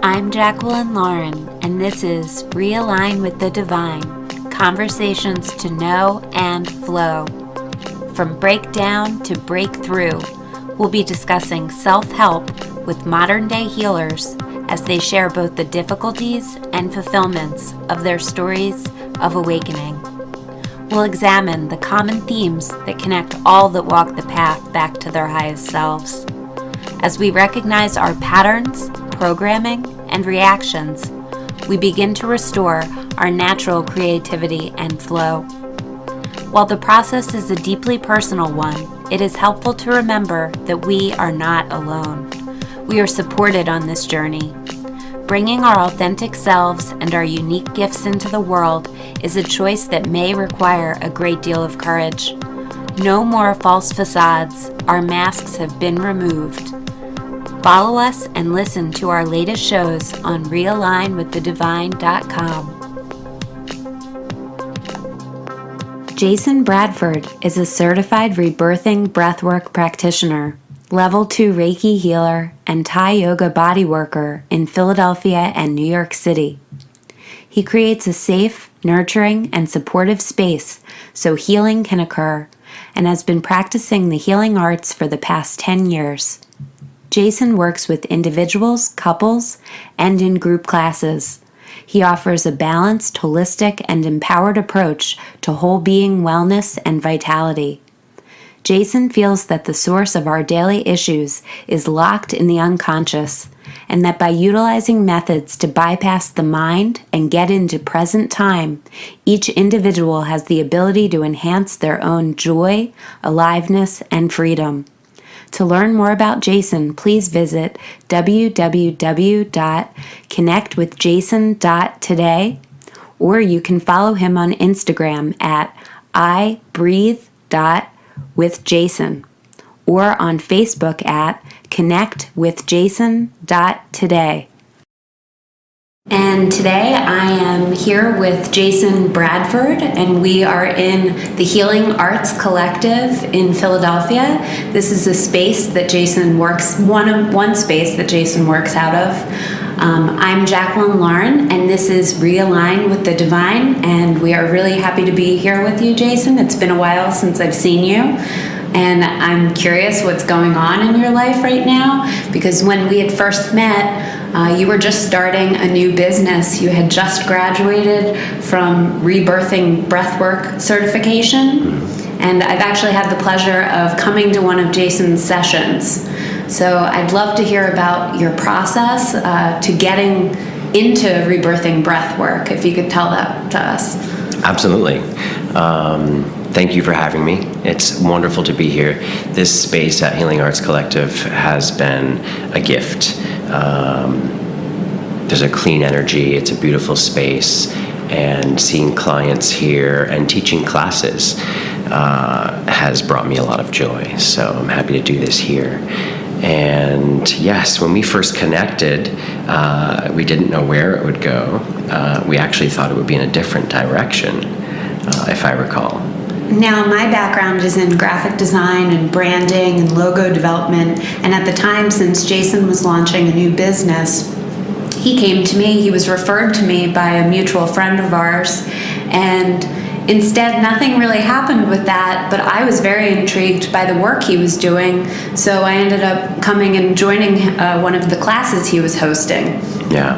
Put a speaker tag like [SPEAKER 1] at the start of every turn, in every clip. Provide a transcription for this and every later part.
[SPEAKER 1] I'm Jacqueline Lauren, and this is Realign with the Divine, Conversations to Know and Flow. From breakdown to breakthrough, we'll be discussing self-help with modern-day healers as they share both the difficulties and fulfillments of their stories of awakening. We'll examine the common themes that connect all that walk the path back to their highest selves. As we recognize our patterns, programming, and reactions, we begin to restore our natural creativity and flow. While the process is a deeply personal one, it is helpful to remember that we are not alone. We are supported on this journey. Bringing our authentic selves and our unique gifts into the world is a choice that may require a great deal of courage. No more false facades. Our masks have been removed. Follow us and listen to our latest shows on realignwiththedivine.com. Jason Bradford is a certified rebirthing breathwork practitioner, level 2 Reiki healer, and Thai yoga body worker in Philadelphia and New York City. He creates a safe, nurturing, and supportive space so healing can occur, and has been practicing the healing arts for the past 10 years. Jason works with individuals, couples, and in group classes. He offers a balanced, holistic, and empowered approach to whole being wellness and vitality. Jason feels that the source of our daily issues is locked in the unconscious, and that by utilizing methods to bypass the mind and get into present time, each individual has the ability to enhance their own joy, aliveness, and freedom. To learn more about Jason, please visit www.connectwithjason.today, or you can follow him on Instagram at ibreathe.withjason, or on Facebook at connectwithjason.today. And today I am here with Jason Bradford, and we are in the Healing Arts Collective in Philadelphia. This is a space that Jason works, one space that Jason works out of. I'm Jacqueline Lauren, and this is Realign with the Divine, and we are really happy to be here with you, Jason. It's been a while since I've seen you, and I'm curious what's going on in your life right now, because when we had first met, you were just starting a new business. You had just graduated from rebirthing breathwork certification, and I've actually had the pleasure of coming to one of Jason's sessions. So I'd love to hear about your process to getting into rebirthing breathwork, if you could tell that to us.
[SPEAKER 2] Absolutely. Thank you for having me. It's wonderful to be here. This space at Healing Arts Collective has been a gift. There's a clean energy, it's a beautiful space, and seeing clients here and teaching classes has brought me a lot of joy. So I'm happy to do this here. And yes, when we first connected, we didn't know where it would go. We actually thought it would be in a different direction, if I recall.
[SPEAKER 1] Now, my background is in graphic design and branding and logo development, and at the time, since Jason was launching a new business, he came to me, he was referred to me by a mutual friend of ours, and instead, nothing really happened with that, but I was very intrigued by the work he was doing, so I ended up coming and joining one of the classes he was hosting.
[SPEAKER 2] Yeah.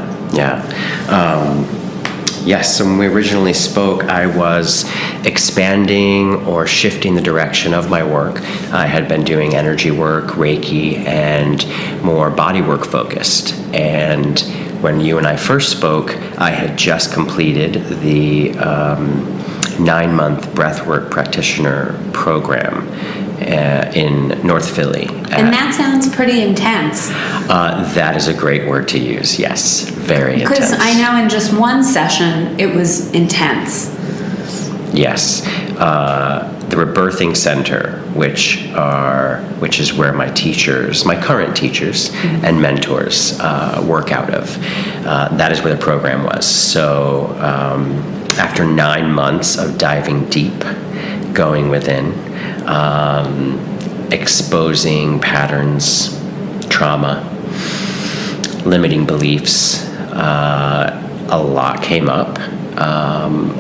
[SPEAKER 2] Yes, so when we originally spoke, I was expanding or shifting the direction of my work. I had been doing energy work, Reiki, and more body work focused. And when you and I first spoke, I had just completed the 9-month breathwork practitioner program in North Philly.
[SPEAKER 1] And that sounds pretty intense.
[SPEAKER 2] That is a great word to use, yes. Very intense.
[SPEAKER 1] Because I know in just one session, it was intense.
[SPEAKER 2] Yes. The Rebirthing Center, which is where my current teachers and mentors work out of. That is where the program was. So after 9 months of diving deep, going within, exposing patterns, trauma, limiting beliefs, a lot came up,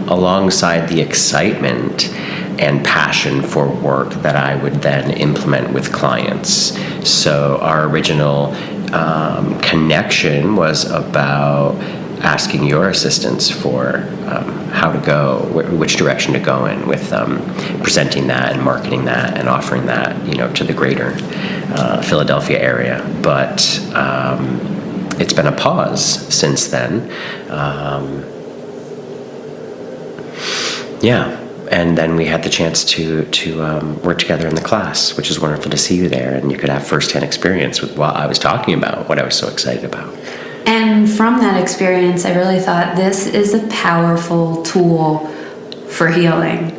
[SPEAKER 2] alongside the excitement and passion for work that I would then implement with clients. So our original connection was about asking your assistance for how to go, which direction to go in with presenting that and marketing that and offering that, to the greater Philadelphia area. But it's been a pause since then. And then we had the chance to work together in the class, which is wonderful to see you there, and you could have firsthand experience with what I was talking about, what I was so excited about.
[SPEAKER 1] And from that experience, I really thought this is a powerful tool for healing.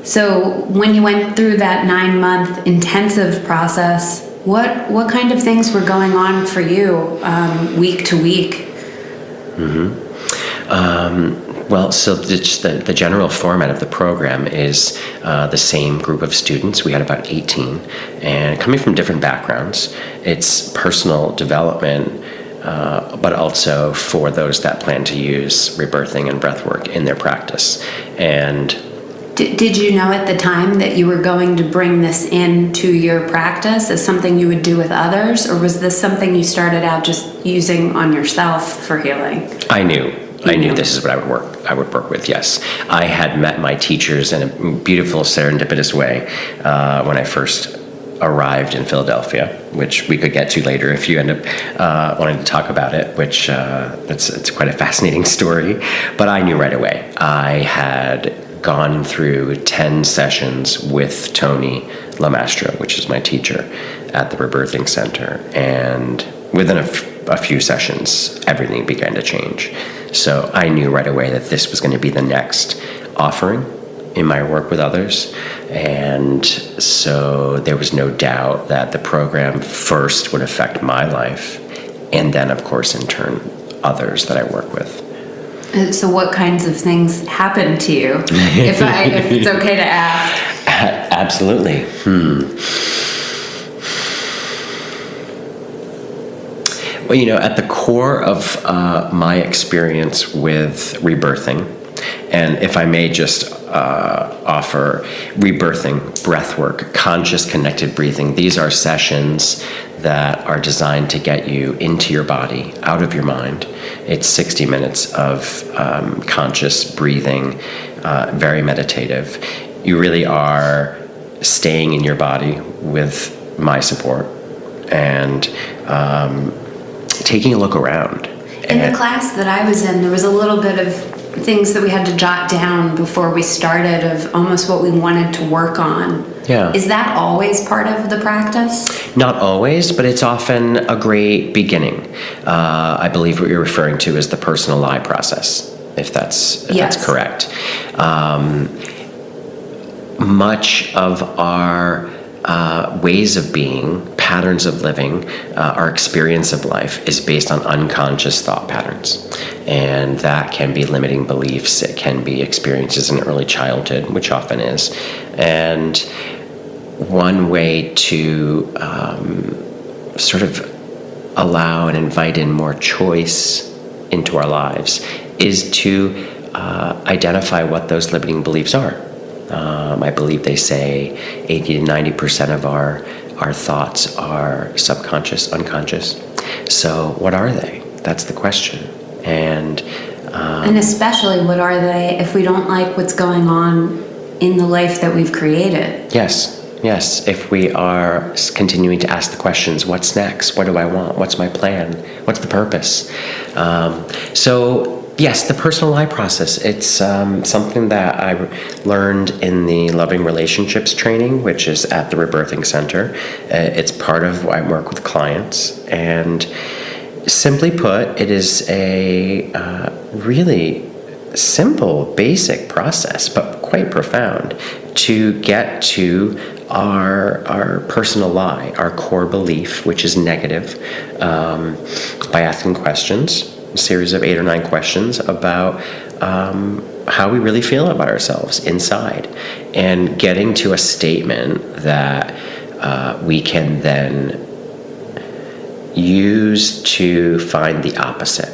[SPEAKER 1] So when you went through that 9-month intensive process, what kind of things were going on for you week to week?
[SPEAKER 2] Well, so the general format of the program is the same group of students. We had about 18, and coming from different backgrounds. It's personal development, but also for those that plan to use rebirthing and breathwork in their practice. And
[SPEAKER 1] did you know at the time that you were going to bring this into your practice as something you would do with others, or was this something you started out just using on yourself for healing?
[SPEAKER 2] I knew this is what I would work with, yes. I had met my teachers in a beautiful serendipitous way when I first arrived in Philadelphia, which we could get to later if you end up wanting to talk about it, which it's quite a fascinating story. But I knew right away. I had gone through 10 sessions with Tony Lamastro, which is my teacher at the Rebirthing Center, and within a few sessions, everything began to change. So I knew right away that this was going to be the next offering in my work with others. And so there was no doubt that the program first would affect my life, and then, of course, in turn, others that I work with.
[SPEAKER 1] So what kinds of things happened to you, if it's okay to ask?
[SPEAKER 2] Absolutely. Well, at the core of my experience with rebirthing, and if I may just offer rebirthing, breathwork, conscious connected breathing, these are sessions that are designed to get you into your body, out of your mind. It's 60 minutes of conscious breathing, very meditative. You really are staying in your body with my support and taking a look around.
[SPEAKER 1] In the class that I was in, there was a little bit of things that we had to jot down before we started of almost what we wanted to work on.
[SPEAKER 2] Yeah.
[SPEAKER 1] Is that always part of the practice?
[SPEAKER 2] Not always, but it's often a great beginning. I believe what you're referring to is the personal lie process, if that's correct. Much of our ways of being, patterns of living, our experience of life is based on unconscious thought patterns. And that can be limiting beliefs, it can be experiences in early childhood, which often is. And one way to sort of allow and invite in more choice into our lives is to identify what those limiting beliefs are. I believe they say 80 to 90% of our thoughts are subconscious, unconscious. So what are they? That's the question. And
[SPEAKER 1] especially, what are they if we don't like what's going on in the life that we've created?
[SPEAKER 2] Yes. If we are continuing to ask the questions, what's next? What do I want? What's my plan? What's the purpose? Yes, the personal lie process. It's something that I learned in the Loving Relationships training, which is at the Rebirthing Center. It's part of why I work with clients. And simply put, it is a really simple, basic process, but quite profound, to get to our personal lie, our core belief, which is negative, by asking questions. A series of 8 or 9 questions about how we really feel about ourselves inside, and getting to a statement that we can then used to find the opposite.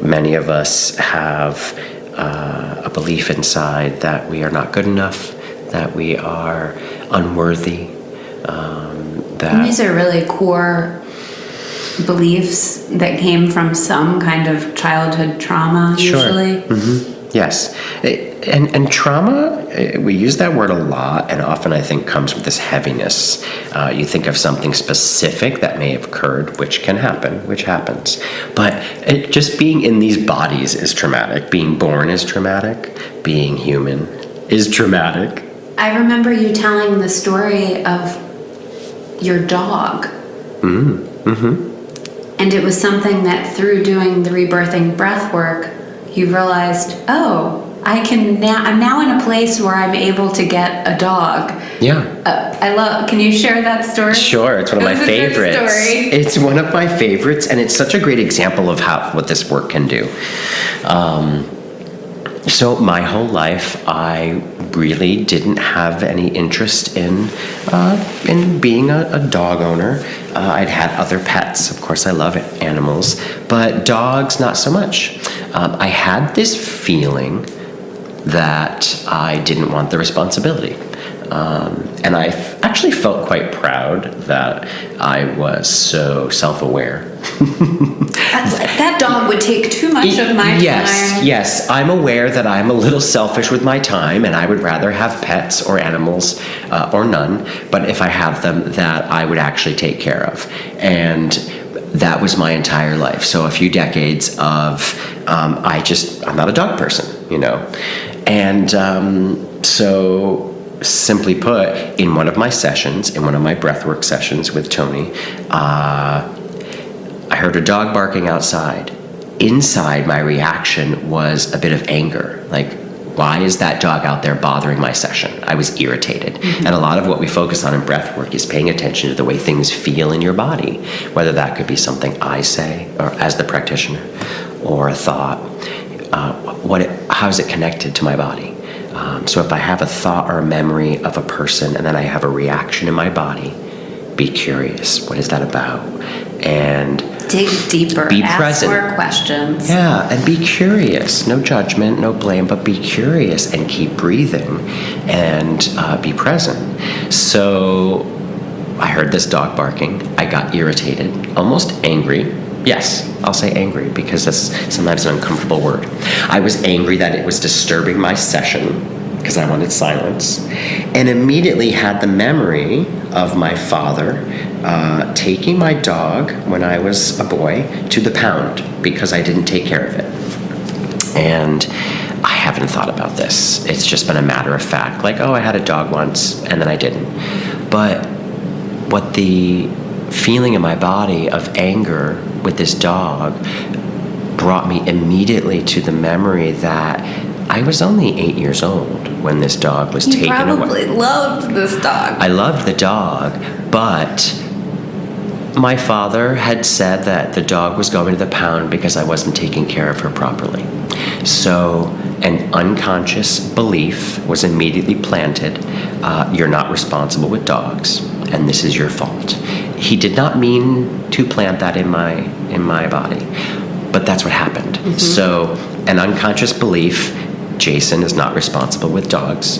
[SPEAKER 2] Many of us have a belief inside that we are not good enough, that we are unworthy.
[SPEAKER 1] And these are really core beliefs that came from some kind of childhood trauma, usually.
[SPEAKER 2] Mm-hmm. Yes. And trauma, we use that word a lot, and often I think comes with this heaviness. You think of something specific that may have occurred, which can happen, which happens. But just being in these bodies is traumatic. Being born is traumatic. Being human is traumatic.
[SPEAKER 1] I remember you telling the story of your dog.
[SPEAKER 2] Mm-hmm.
[SPEAKER 1] And it was something that through doing the rebirthing breath work, you realized, I'm now in a place where I'm able to get a dog.
[SPEAKER 2] Yeah.
[SPEAKER 1] Can you share that story?
[SPEAKER 2] Sure, it's one of my favorites.
[SPEAKER 1] Good story.
[SPEAKER 2] It's one of my favorites, and it's such a great example of what this work can do. So my whole life, I really didn't have any interest in being a dog owner. I'd had other pets. Of course, I love animals, but dogs, not so much. I had this feeling that I didn't want the responsibility. And I actually felt quite proud that I was so self-aware.
[SPEAKER 1] That dog would take too much of my time.
[SPEAKER 2] Yes. I'm aware that I'm a little selfish with my time, and I would rather have pets or animals or none. But if I have them, that I would actually take care of. And that was my entire life. So a few decades of, I'm not a dog person, And so simply put, in one of my breathwork sessions with Tony, I heard a dog barking outside. Inside, my reaction was a bit of anger. Like, why is that dog out there bothering my session? I was irritated. Mm-hmm. And a lot of what we focus on in breathwork is paying attention to the way things feel in your body, whether that could be something I say, or as the practitioner, or a thought. How is it connected to my body? So if I have a thought or a memory of a person and then I have a reaction in my body, be curious. What is that about? And
[SPEAKER 1] dig deeper.
[SPEAKER 2] Be
[SPEAKER 1] ask
[SPEAKER 2] present.
[SPEAKER 1] More questions.
[SPEAKER 2] Yeah, and be curious. No judgment, no blame, but be curious and keep breathing and be present. So I heard this dog barking. I got irritated, almost angry. Yes, I'll say angry because that's sometimes an uncomfortable word. I was angry that it was disturbing my session because I wanted silence, and immediately had the memory of my father taking my dog when I was a boy to the pound because I didn't take care of it. And I haven't thought about this. It's just been a matter of fact, like, I had a dog once and then I didn't. But what the feeling in my body of anger with this dog brought me immediately to the memory that I was only 8 years old when this dog was taken away. You
[SPEAKER 1] probably loved this dog.
[SPEAKER 2] I loved the dog, but my father had said that the dog was going to the pound because I wasn't taking care of her properly. So an unconscious belief was immediately planted. You're not responsible with dogs, and this is your fault. He did not mean to plant that in my body, but that's what happened. Mm-hmm. So an unconscious belief, Jason is not responsible with dogs,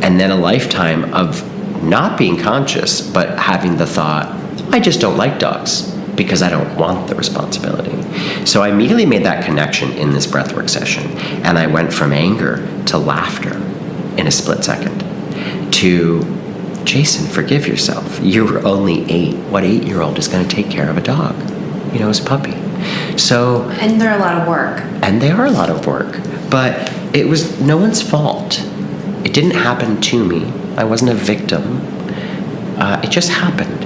[SPEAKER 2] and then a lifetime of not being conscious, but having the thought, I just don't like dogs because I don't want the responsibility. So I immediately made that connection in this breathwork session, and I went from anger to laughter in a split second to, Jason, forgive yourself. You were only 8. What 8-year-old is going to take care of a dog? As a puppy. So,
[SPEAKER 1] and they're a lot of work.
[SPEAKER 2] And they are a lot of work. But it was no one's fault. It didn't happen to me. I wasn't a victim. It just happened.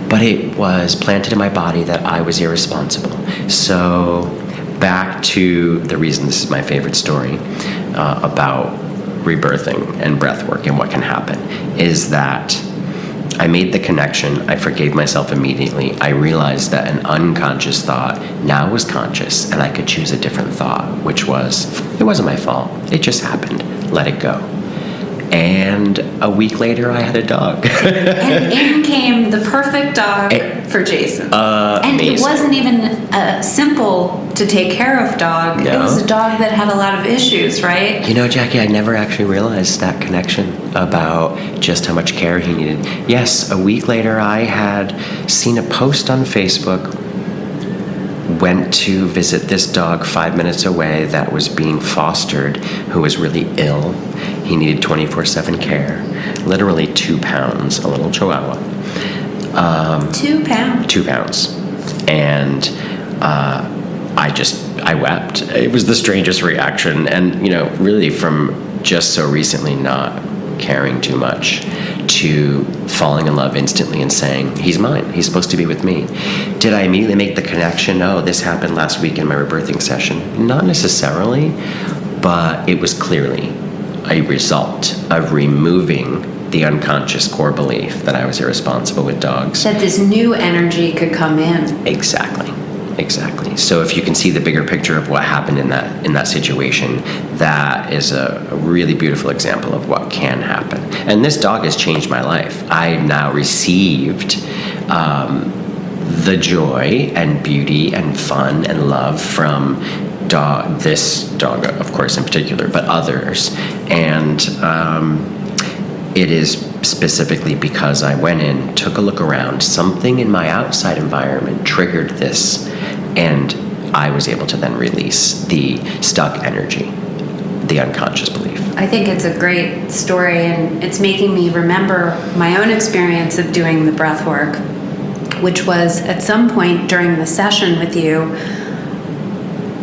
[SPEAKER 2] But it was planted in my body that I was irresponsible. So back to the reason this is my favorite story about rebirthing and breathwork and what can happen is that I made the connection. I forgave myself immediately. I realized that an unconscious thought now was conscious, and I could choose a different thought, which was, it wasn't my fault. It just happened. Let it go. And a week later, I had a dog.
[SPEAKER 1] And in came the perfect dog for Jason. And
[SPEAKER 2] amazing.
[SPEAKER 1] it wasn't even simple to take care of dog.
[SPEAKER 2] No.
[SPEAKER 1] It was a dog that had a lot of issues, right?
[SPEAKER 2] You know, Jackie, I never actually realized that connection about just how much care he needed. Yes, a week later, I had seen a post on Facebook, went to visit this dog 5 minutes away that was being fostered, who was really ill. He needed 24/7 care, literally 2 pounds, a little Chihuahua.
[SPEAKER 1] 2 pounds.
[SPEAKER 2] 2 pounds. And I wept. It was the strangest reaction. And, you know, really from just so recently not caring too much to falling in love instantly and saying, he's mine, he's supposed to be with me. Did I immediately make the connection? Oh, this happened last week in my rebirthing session. Not necessarily, but it was clearly a result of removing the unconscious core belief that I was irresponsible with dogs.
[SPEAKER 1] That this new energy could come in.
[SPEAKER 2] Exactly. So if you can see the bigger picture of what happened in that situation, that is a really beautiful example of what can happen. And this dog has changed my life. I've now received the joy and beauty and fun and love from this dog, of course, in particular, but others. And it is specifically because I went in, took a look around, something in my outside environment triggered this, and I was able to then release the stuck energy, the unconscious belief.
[SPEAKER 1] I think it's a great story, and it's making me remember my own experience of doing the breath work, which was at some point during the session with you,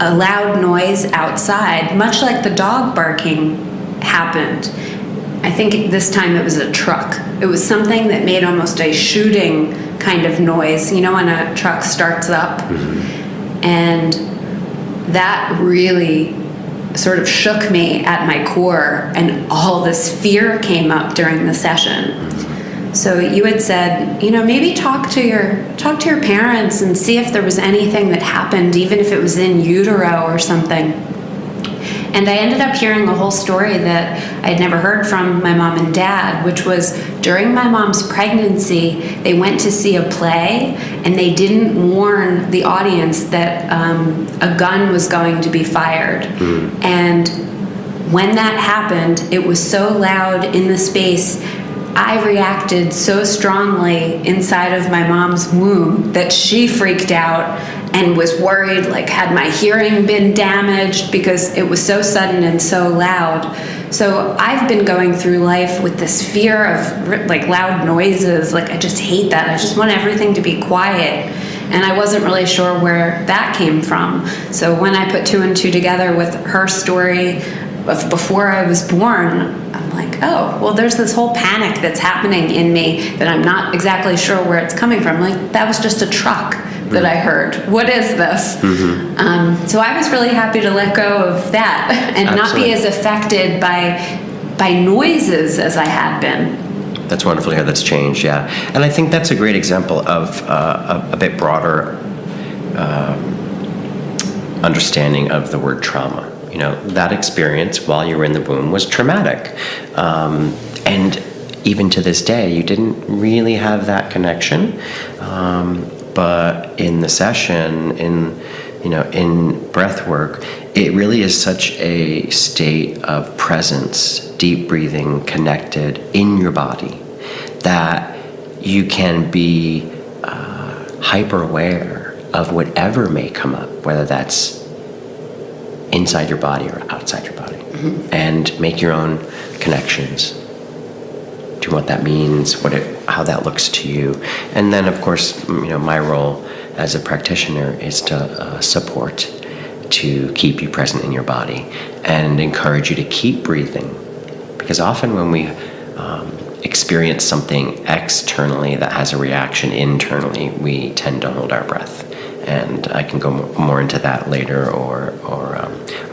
[SPEAKER 1] a loud noise outside, much like the dog barking, happened. I think this time it was a truck. It was something that made almost a shooting kind of noise, you know, when a truck starts up. Mm-hmm. And that really sort of shook me at my core, and all this fear came up during the session. So you had said, you know, maybe talk to your parents and see if there was anything that happened, even if it was in utero or something. And I ended up hearing a whole story that I had never heard from my mom and dad, which was during my mom's pregnancy, they went to see a play, and they didn't warn the audience that a gun was going to be fired. Mm. And when that happened, it was so loud in the space, I reacted so strongly inside of my mom's womb that she freaked out and was worried, like, had my hearing been damaged, because it was so sudden and so loud. So I've been going through life with this fear of like loud noises. Like, I just hate that. I just want everything to be quiet. And I wasn't really sure where that came from. So when I put 2 and 2 together with her story of before I was born, I'm like, oh, well, there's this whole panic that's happening in me that I'm not exactly sure where it's coming from. Like, that was just a truck that I heard. What is this? Mm-hmm. So I was really happy to let go of that and Absolutely. Not be as affected by noises as I had been.
[SPEAKER 2] That's wonderful to hear that's changed, yeah. And I think that's a great example of a bit broader understanding of the word trauma. You know, that experience while you were in the womb was traumatic. And even to this day, you didn't really have that connection. But in the session, in breath work, it really is such a state of presence, deep breathing, connected in your body, that you can be hyper aware of whatever may come up, whether that's inside your body or outside your body, mm-hmm. and make your own connections to what that means, how that looks to you. And then, of course, my role as a practitioner is to support, to keep you present in your body and encourage you to keep breathing. Because often when we experience something externally that has a reaction internally, we tend to hold our breath. And I can go more into that later, or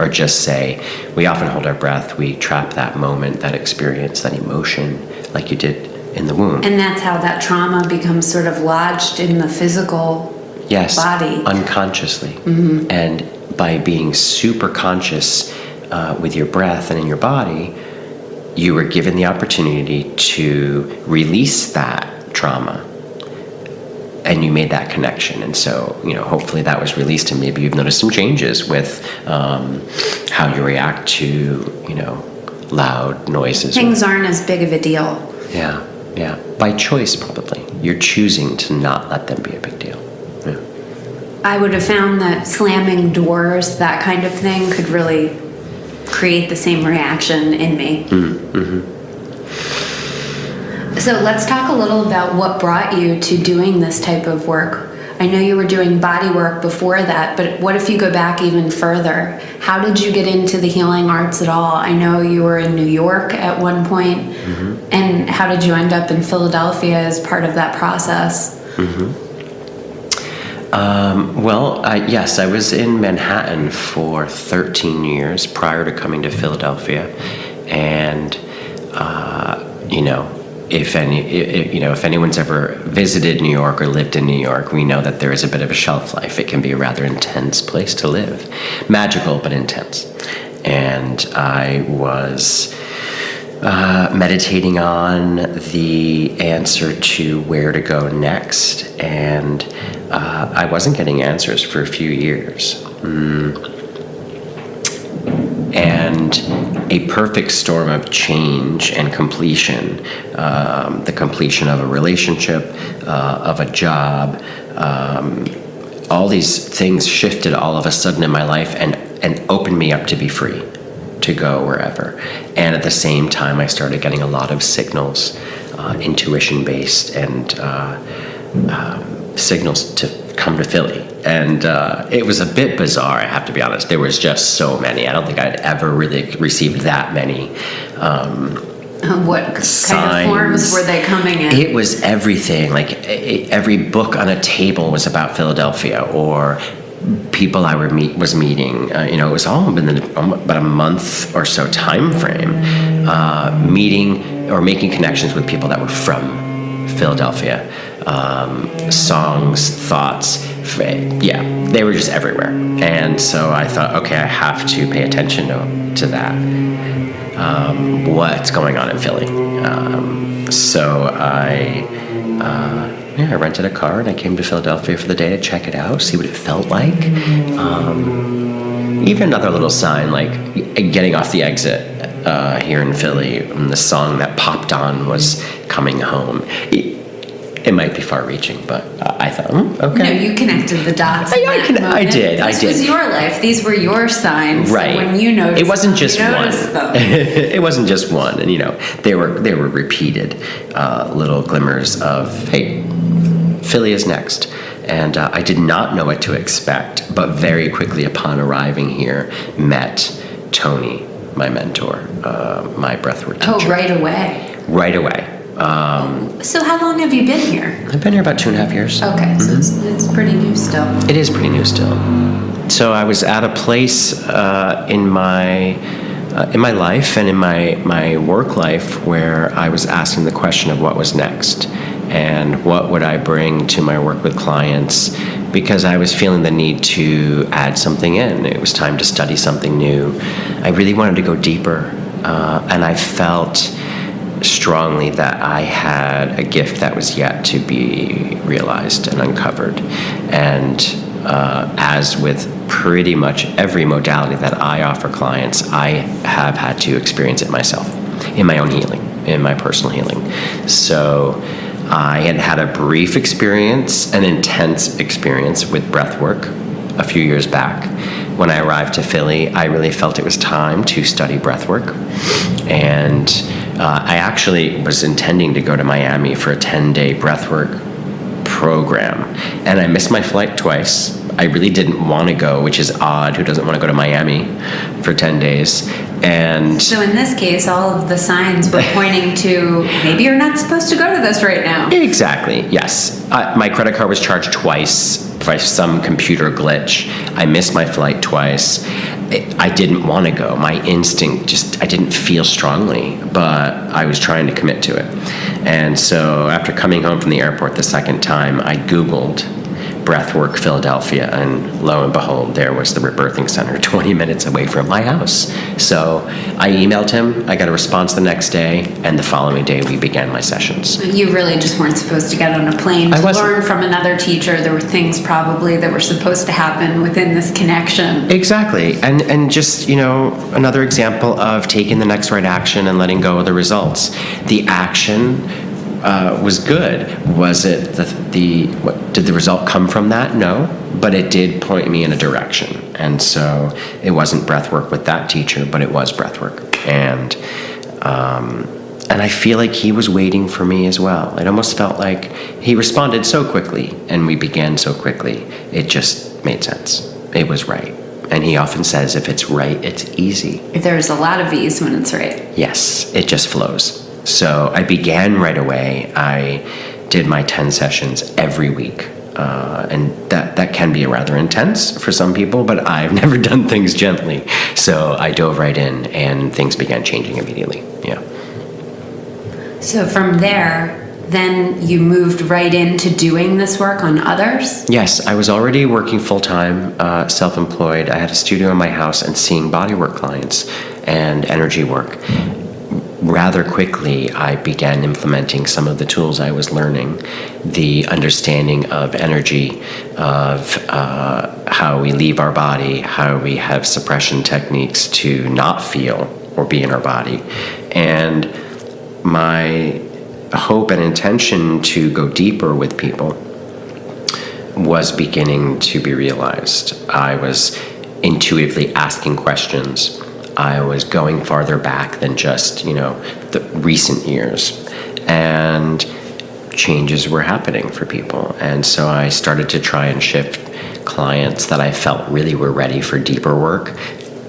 [SPEAKER 2] just say we often hold our breath, we trap that moment, that experience, that emotion, like you did in the womb.
[SPEAKER 1] And that's how that trauma becomes sort of lodged in the physical body.
[SPEAKER 2] Unconsciously. Mm-hmm. And by being super conscious with your breath and in your body, you were given the opportunity to release that trauma and you made that connection. And so, hopefully that was released, and maybe you've noticed some changes with how you react to, loud noises.
[SPEAKER 1] Things aren't as big of a deal.
[SPEAKER 2] Yeah. By choice, probably. You're choosing to not let them be a big deal. Yeah.
[SPEAKER 1] I would have found that slamming doors, that kind of thing, could really create the same reaction in me.
[SPEAKER 2] Mm-hmm.
[SPEAKER 1] So let's talk a little about what brought you to doing this type of work. I know you were doing body work before that, but what if you go back even further? How did you get into the healing arts at all? I know you were in New York at one point, and how did you end up in Philadelphia as part of that process?
[SPEAKER 2] Yes, I was in Manhattan for 13 years prior to coming to Philadelphia, and if anyone's ever visited New York or lived in New York, we know that there is a bit of a shelf life. It can be a rather intense place to live, magical but intense. And I was meditating on the answer to where to go next, and I wasn't getting answers for a few years. And a perfect storm of change and completion, the completion of a relationship, of a job, all these things shifted all of a sudden in my life and opened me up to be free, to go wherever. And at the same time, I started getting a lot of signals, intuition-based, and signals to come to Philly. And it was a bit bizarre, I have to be honest. There was just so many. I don't think I'd ever really received that many
[SPEAKER 1] what
[SPEAKER 2] signs.
[SPEAKER 1] Kind of forms were they coming in?
[SPEAKER 2] It was everything. Like every book on a table was about Philadelphia, or people I was meeting. It was all within about a month or so time frame, meeting or making connections with people that were from Philadelphia. Songs, thoughts, they were just everywhere. And so I thought, okay, I have to pay attention to that. What's going on in Philly? So I rented a car and I came to Philadelphia for the day to check it out, see what it felt like. Even another little sign, like getting off the exit here in Philly, and the song that popped on was Coming Home. It might be far-reaching, but I thought, okay.
[SPEAKER 1] No, you connected the dots.
[SPEAKER 2] I did.
[SPEAKER 1] This was your life. These were your signs.
[SPEAKER 2] Right.
[SPEAKER 1] So when you noticed,
[SPEAKER 2] it wasn't just one.
[SPEAKER 1] It
[SPEAKER 2] wasn't just one, and they were repeated little glimmers of, hey, Philly is next. And I did not know what to expect, but very quickly upon arriving here, met Tony, my mentor, my breathwork teacher.
[SPEAKER 1] Oh, right away.
[SPEAKER 2] Right away.
[SPEAKER 1] So how long have you been here?
[SPEAKER 2] I've been here about 2.5 years.
[SPEAKER 1] Okay, so it's pretty new still.
[SPEAKER 2] It is pretty new still. So I was at a place in my life and in my work life where I was asking the question of what was next and what would I bring to my work with clients, because I was feeling the need to add something in. It was time to study something new. I really wanted to go deeper, and I felt strongly that I had a gift that was yet to be realized and uncovered. And as with pretty much every modality that I offer clients, I have had to experience it myself in my own healing, in my personal healing. So I had a brief experience, an intense experience with breathwork a few years back. When I arrived to Philly, I really felt it was time to study breathwork. And I actually was intending to go to Miami for a 10-day breathwork program. And I missed my flight twice. I really didn't want to go, which is odd. Who doesn't want to go to Miami for 10 days? And
[SPEAKER 1] so in this case, all of the signs were pointing to maybe you're not supposed to go to this right now.
[SPEAKER 2] Exactly, yes. My credit card was charged twice by some computer glitch. I missed my flight twice. I didn't want to go. My instinct I didn't feel strongly, but I was trying to commit to it. And so after coming home from the airport the second time, I Googled Breathwork Philadelphia, and lo and behold, there was the Rebirthing Center 20 minutes away from my house. So I emailed him, I got a response the next day, and the following day we began my sessions.
[SPEAKER 1] You really just weren't supposed to get on a plane to learn from another teacher. There were things probably that were supposed to happen within this connection.
[SPEAKER 2] Exactly. And just, another example of taking the next right action and letting go of the results. The action was good. Was it did the result come from that? No, but it did point me in a direction. And so it wasn't breath work with that teacher, but it was breath work. And I feel like he was waiting for me as well. It almost felt like he responded so quickly and we began so quickly. It just made sense. It was right. And he often says, if it's right, it's easy.
[SPEAKER 1] There's a lot of ease when it's right.
[SPEAKER 2] Yes, it just flows. So I began right away. I did my 10 sessions every week. And that can be rather intense for some people, but I've never done things gently. So I dove right in and things began changing immediately. Yeah.
[SPEAKER 1] So from there, then you moved right into doing this work on others?
[SPEAKER 2] Yes, I was already working full-time, self-employed. I had a studio in my house and seeing bodywork clients and energy work. Rather quickly, I began implementing some of the tools I was learning, the understanding of energy, of how we leave our body, how we have suppression techniques to not feel or be in our body. And my hope and intention to go deeper with people was beginning to be realized. I was intuitively asking questions. I was going farther back than just, the recent years. And changes were happening for people. And so I started to try and shift clients that I felt really were ready for deeper work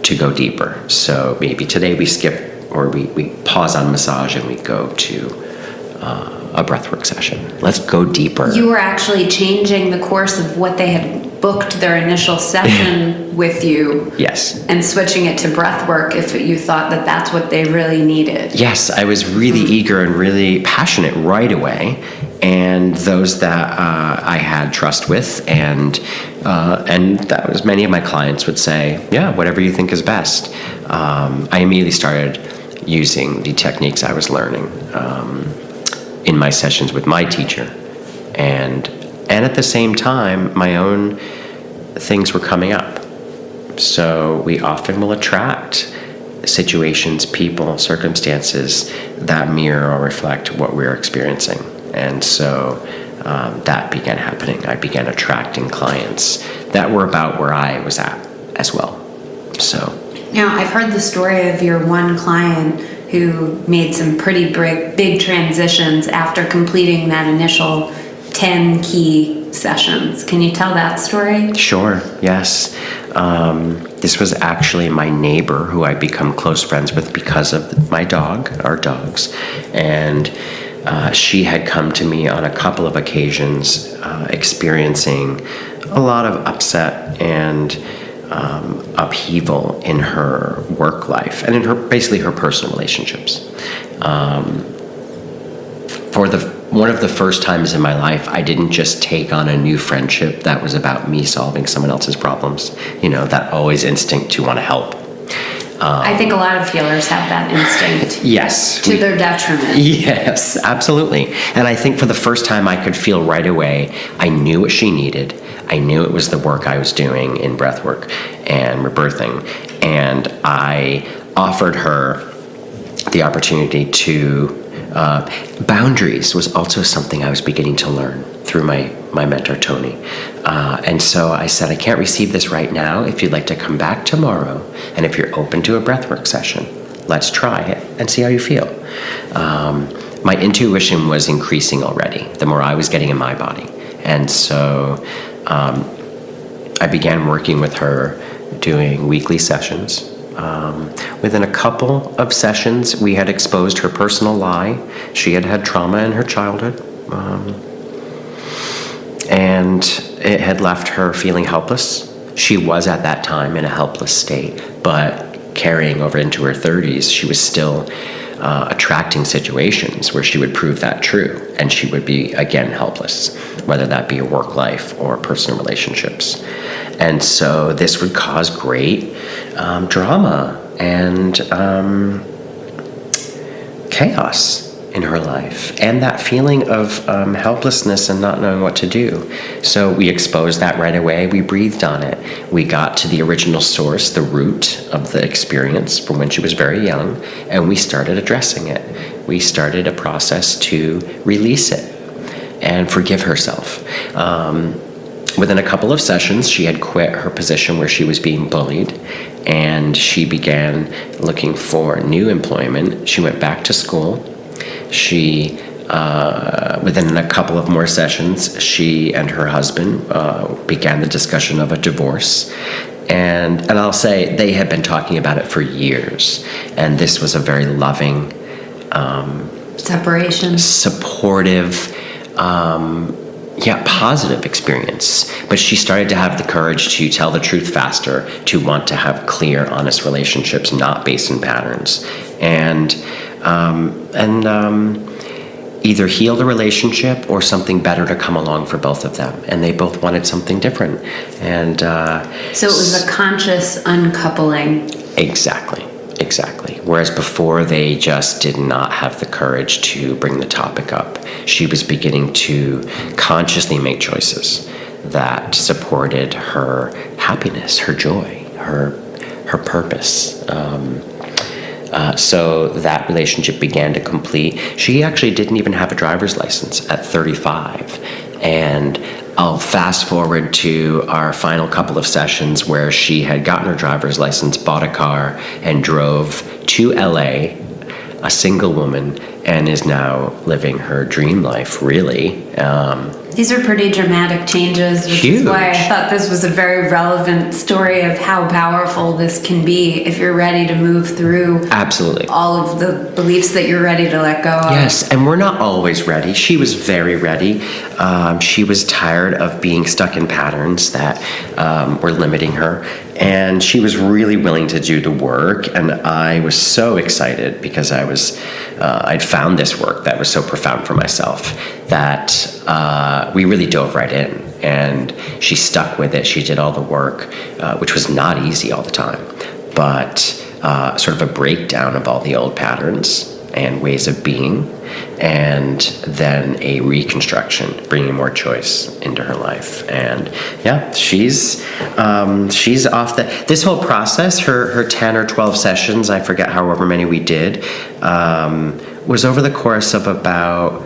[SPEAKER 2] to go deeper. So maybe today we skip or we pause on massage and we go to a breathwork session. Let's go deeper.
[SPEAKER 1] You were actually changing the course of what they had booked their initial session with you.
[SPEAKER 2] Yes.
[SPEAKER 1] And switching it to breathwork if you thought that that's what they really needed.
[SPEAKER 2] Yes, I was really eager and really passionate right away. And those that I had trust with, and that was many of my clients would say, yeah, whatever you think is best. I immediately started using the techniques I was learning in my sessions with my teacher. And at the same time, my own things were coming up. So we often will attract situations, people, circumstances that mirror or reflect what we're experiencing. And so that began happening. I began attracting clients that were about where I was at as well. So
[SPEAKER 1] now, I've heard the story of your one client who made some pretty big transitions after completing that initial 10 key sessions. Can you tell that story?
[SPEAKER 2] Sure, yes. This was actually my neighbor who I'd become close friends with because of my dog, our dogs. And she had come to me on a couple of occasions experiencing a lot of upset and upheaval in her work life and in basically her personal relationships. For one of the first times in my life, I didn't just take on a new friendship that was about me solving someone else's problems. That always instinct to want to help.
[SPEAKER 1] I think a lot of healers have that instinct.
[SPEAKER 2] Yes.
[SPEAKER 1] To their detriment.
[SPEAKER 2] Yes, absolutely. And I think for the first time I could feel right away, I knew what she needed. I knew it was the work I was doing in breathwork and rebirthing. And I offered her the opportunity to boundaries was also something I was beginning to learn through my mentor, Tony. And so I said, I can't receive this right now. If you'd like to come back tomorrow, and if you're open to a breathwork session, let's try it and see how you feel. My intuition was increasing already, the more I was getting in my body. And so I began working with her, doing weekly sessions. Within a couple of sessions, we had exposed her personal lie. She had had trauma in her childhood. And it had left her feeling helpless. She was at that time in a helpless state, but carrying over into her 30s, she was still attracting situations where she would prove that true, and she would be, again, helpless, whether that be a work life or personal relationships. And so this would cause great drama and chaos in her life, and that feeling of helplessness and not knowing what to do. So we exposed that right away. We breathed on it. We got to the original source, the root of the experience from when she was very young, and we started addressing it. We started a process to release it and forgive herself. Within a couple of sessions, she had quit her position where she was being bullied, and she began looking for new employment. She went back to school. She, within a couple of more sessions, she and her husband began the discussion of a divorce. And I'll say they had been talking about it for years. And this was a very loving,
[SPEAKER 1] separation,
[SPEAKER 2] supportive, positive experience. But she started to have the courage to tell the truth faster, to want to have clear, honest relationships, not based in patterns. And either heal the relationship or something better to come along for both of them. And they both wanted something different. And
[SPEAKER 1] so it was a conscious uncoupling.
[SPEAKER 2] Exactly. Whereas before, they just did not have the courage to bring the topic up. She was beginning to consciously make choices that supported her happiness, her joy, her purpose. So that relationship began to complete. She actually didn't even have a driver's license at 35. And I'll fast forward to our final couple of sessions where she had gotten her driver's license, bought a car, and drove to LA, a single woman, and is now living her dream life, really.
[SPEAKER 1] These are pretty dramatic changes, which
[SPEAKER 2] Huge.
[SPEAKER 1] is why I thought this was a very relevant story of how powerful this can be if you're ready to move through
[SPEAKER 2] Absolutely.
[SPEAKER 1] all of the beliefs that you're ready to let go of.
[SPEAKER 2] Yes, and we're not always ready. She was very ready. She was tired of being stuck in patterns that were limiting her, and she was really willing to do the work. And I was so excited because I'd found this work that was so profound for myself that we really dove right in, and she stuck with it. She did all the work, which was not easy all the time, but sort of a breakdown of all the old patterns and ways of being, and then a reconstruction, bringing more choice into her life. And yeah, she's off this whole process. Her 10 or 12 sessions, I forget however many we did, was over the course of about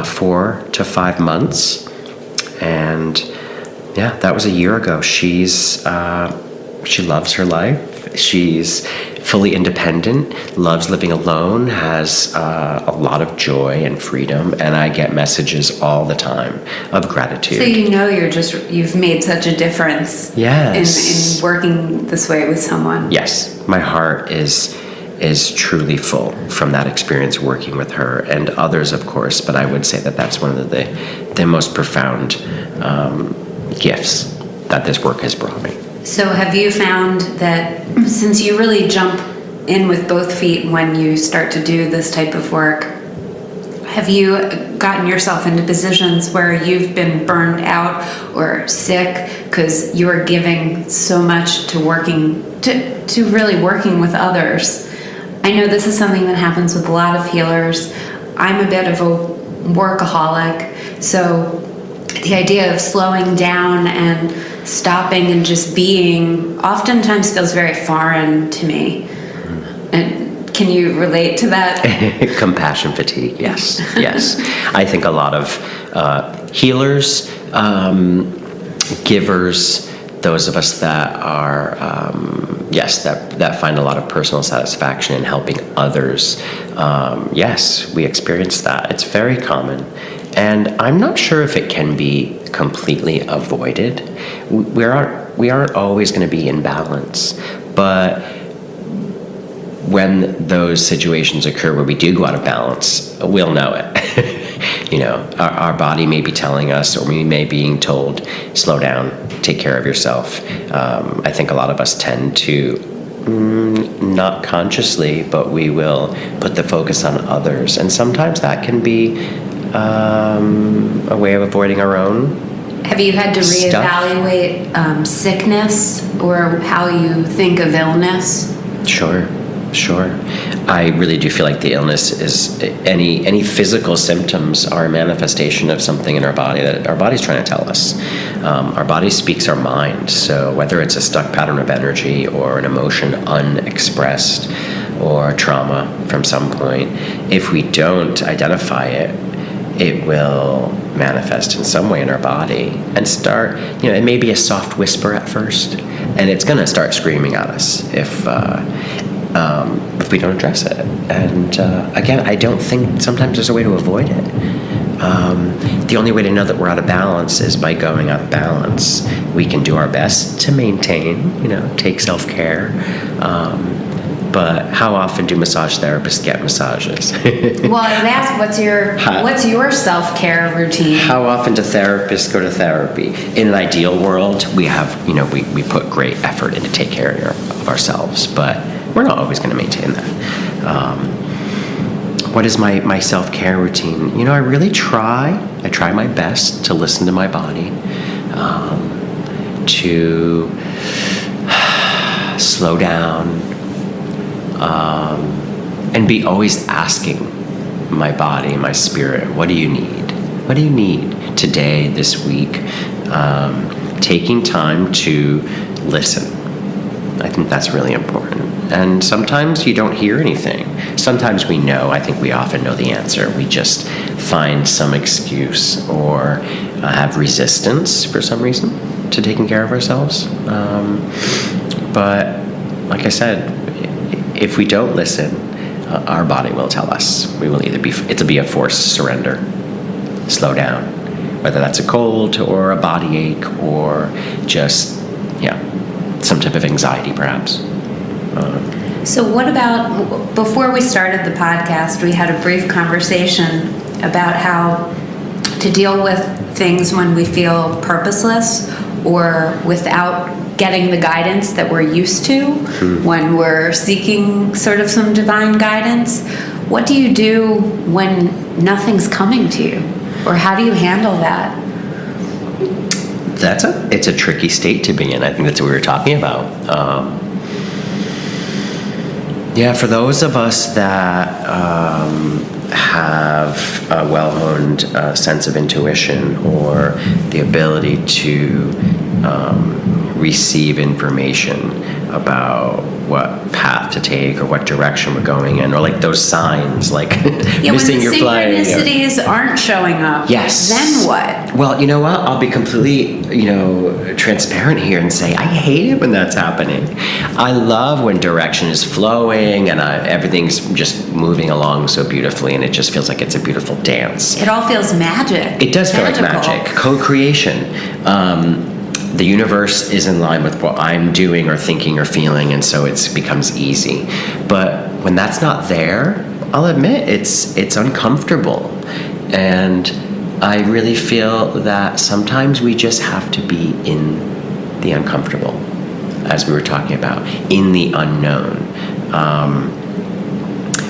[SPEAKER 2] 4 to 5 months. And yeah, that was a year ago. She loves her life. She's fully independent, loves living alone, has a lot of joy and freedom, and I get messages all the time of gratitude.
[SPEAKER 1] So you've made such a difference.
[SPEAKER 2] Yes.
[SPEAKER 1] in working this way with someone.
[SPEAKER 2] Yes, my heart is truly full from that experience working with her and others, of course, but I would say that that's one of the most profound gifts that this work has brought me.
[SPEAKER 1] So have you found that since you really jump in with both feet when you start to do this type of work, have you gotten yourself into positions where you've been burned out or sick because you are giving so much to really working with others? I know this is something that happens with a lot of healers. I'm a bit of a workaholic, so the idea of slowing down and stopping and just being oftentimes feels very foreign to me. And can you relate to that?
[SPEAKER 2] Compassion fatigue, yes. I think a lot of healers, givers, those of us that are, that find a lot of personal satisfaction in helping others, yes, we experience that. It's very common. And I'm not sure if it can be completely avoided. We aren't always going to be in balance, but when those situations occur where we do go out of balance, we'll know it. Our body may be telling us, or we may be being told, slow down, take care of yourself. I think a lot of us tend to Not consciously, but we will put the focus on others. And sometimes that can be a way of avoiding our own.
[SPEAKER 1] Have you had to reevaluate sickness or how you think of illness?
[SPEAKER 2] Sure. I really do feel like the illness is any physical symptoms are a manifestation of something in our body that our body's trying to tell us. Our body speaks our mind, so whether it's a stuck pattern of energy or an emotion unexpressed or trauma from some point, if we don't identify it, it will manifest in some way in our body and start, it may be a soft whisper at first, and it's going to start screaming at us if we don't address it. And again, I don't think sometimes there's a way to avoid it. The only way to know that we're out of balance is by going out of balance. We can do our best to maintain, take self-care. But how often do massage therapists get massages?
[SPEAKER 1] Well, I would ask, what's your self-care routine?
[SPEAKER 2] How often do therapists go to therapy? In an ideal world, we have, we put great effort into take care of ourselves, but we're not always going to maintain that. What is my self-care routine? I really try. I try my best to listen to my body, to slow down, and be always asking my body, my spirit, what do you need? What do you need today, this week? Taking time to listen. I think that's really important. And sometimes you don't hear anything. Sometimes we know. I think we often know the answer. We just find some excuse or have resistance for some reason to taking care of ourselves. But like I said, if we don't listen, our body will tell us. We will it'll be a forced surrender. Slow down. Whether that's a cold or a body ache or just, some type of anxiety perhaps.
[SPEAKER 1] So what about, before we started the podcast, we had a brief conversation about how to deal with things when we feel purposeless or without getting the guidance that we're used to, when we're seeking sort of some divine guidance. What do you do when nothing's coming to you? Or how do you handle that?
[SPEAKER 2] It's a tricky state to be in. I think that's what we were talking about. For those of us that have a well-honed sense of intuition or the ability to receive information about what path to take or what direction we're going in, or like those signs, like missing your flight.
[SPEAKER 1] When the synchronicities aren't showing up,
[SPEAKER 2] yes.
[SPEAKER 1] Then what?
[SPEAKER 2] Well, you know what? I'll be completely, transparent here and say I hate it when that's happening. I love when direction is flowing and everything's just moving along so beautifully, and it just feels like it's a beautiful dance.
[SPEAKER 1] It all feels magic.
[SPEAKER 2] It does feel like magic. Co-creation. The universe is in line with what I'm doing or thinking or feeling, and so it becomes easy. But when that's not there, I'll admit it's uncomfortable. And I really feel that sometimes we just have to be in the uncomfortable, as we were talking about, in the unknown.